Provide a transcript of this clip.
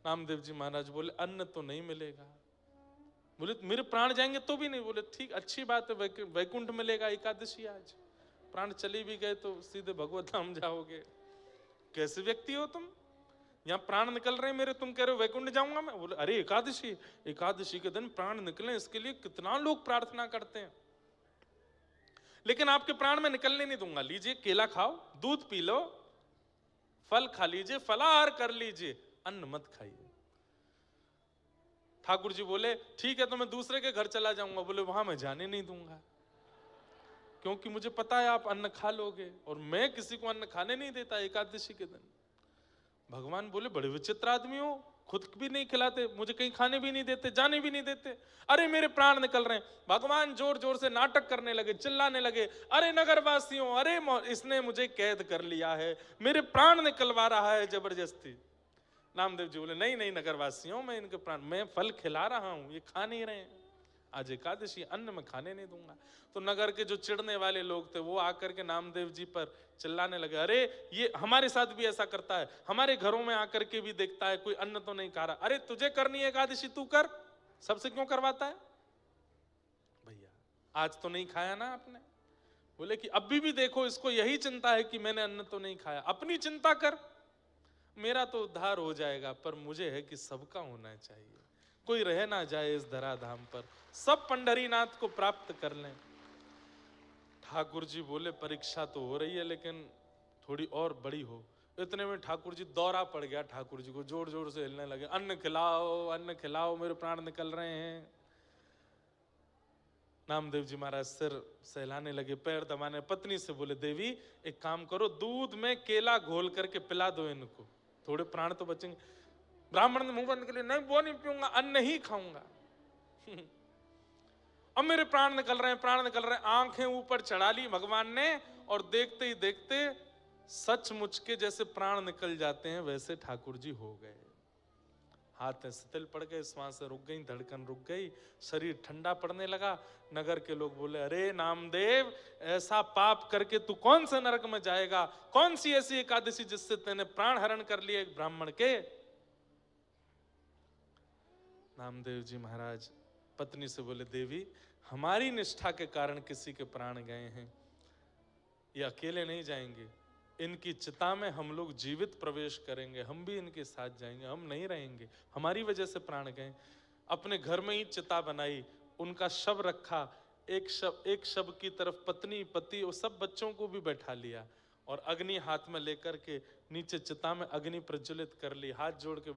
नामदेव जी महाराज बोले अन्न तो नहीं मिलेगा। बोले मेरे प्राण जाएंगे तो भी नहीं। बोले ठीक, अच्छी बात है, वैकुंठ मिलेगा एकादशी आज। प्राण चले भी गए तो सीधे भगवत धाम जाओगे। कैसे व्यक्ति हो तुम, यहाँ प्राण निकल रहे हैं मेरे, तुम कह रहे हो वैकुंठ जाऊंगा मैं। बोले अरे एकादशी, एकादशी के दिन प्राण निकले, इसके लिए कितना लोग प्रार्थना करते हैं, लेकिन आपके प्राण में निकलने नहीं दूंगा। लीजिए केला खाओ, दूध पी लो, फल खा लीजिए, फलाहार कर लीजिए, अन्न मत खाइए। ठाकुर जी बोले ठीक है, तो मैं दूसरे के घर चला जाऊंगा। बोले वहां मैं जाने नहीं दूंगा, क्योंकि मुझे पता है आप अन्न खा लोगे, और मैं किसी को अन्न खाने नहीं देता एकादशी के दिन। भगवान बोले बड़े विचित्र आदमी हो, खुद भी नहीं खिलाते, मुझे कहीं खाने भी नहीं देते, जाने भी नहीं देते। अरे मेरे प्राण निकल रहे हैं। भगवान जोर जोर से नाटक करने लगे, चिल्लाने लगे, अरे नगरवासियों, अरे इसने मुझे कैद कर लिया है, मेरे प्राण निकलवा रहा है जबरदस्ती। नामदेव जी बोले नहीं नहीं नगरवासियों, मैं इनके प्राण, मैं फल खिला रहा हूं, ये खा नहीं रहे हैं, आज एकादशी, अन्न में खाने नहीं दूंगा। तो नगर के जो चिढ़ने वाले लोग थे वो आकर के नामदेव जी पर चिल्लाने लगे, अरे ये हमारे साथ भी ऐसा करता है, हमारे घरों में आकर के भी देखता है कोई अन्न तो नहीं खा रहा। अरे तुझे करनी है एकादशी, तू कर, सबसे क्यों करवाता है भैया, आज तो नहीं खाया ना आपने। बोले कि अभी भी देखो इसको यही चिंता है कि मैंने अन्न तो नहीं खाया, अपनी चिंता कर, मेरा तो उद्धार हो जाएगा, पर मुझे है कि सबका होना चाहिए, कोई रह ना जाए इस धराधाम पर, सब पंढरीनाथ को प्राप्त कर लें। ठाकुर जी बोले परीक्षा तो हो रही है, लेकिन थोड़ी और बड़ी हो। इतने में ठाकुर जी दौरा पड़ गया, ठाकुर जी को जोर जोर से हिलने लगे, अन्न खिलाओ, अन्न खिलाओ, मेरे प्राण निकल रहे हैं। नामदेव जी महाराज सिर सहलाने लगे, पैर दबाने, पत्नी से बोले देवी एक काम करो, दूध में केला घोल करके पिला दो इनको, थोड़े प्राण तो बचेंगे। ब्राह्मण ने मुंह बंद कर लिया, नहीं वो नहीं पीऊंगा, अन्न ही खाऊंगा। अब मेरे प्राण निकल रहे हैं, प्राण निकल रहे हैं। आंखें ऊपर चढ़ा ली भगवान ने, और देखते ही देखते सचमुच के जैसे प्राण निकल जाते हैं वैसे ठाकुर जी हो गए। हाथ शिथिल पड़ गए, सांसें रुक गई, धड़कन रुक गई, शरीर ठंडा पड़ने लगा। नगर के लोग बोले अरे नामदेव, ऐसा पाप करके तू कौन से नरक में जाएगा, कौन सी ऐसी एकादशी जिससे तेने प्राण हरण कर लिया एक ब्राह्मण के। नामदेव जी महाराज पत्नी से बोले देवी हमारी निष्ठा के कारण किसी के प्राण गए हैं, ये अकेले नहीं जाएंगे, इनकी चिता में हम लोग जीवित प्रवेश करेंगे, हम भी इनके साथ जाएंगे, हम नहीं रहेंगे, हमारी वजह से प्राण गए। अपने घर में ही चिता बनाई, उनका शव रखा, एक शव की तरफ पत्नी पति और सब बच्चों को भी बैठा लिया, और अग्नि हाथ में लेकर के नीचे चिता में अग्नि प्रज्वलित कर ली, हाथ जोड़ के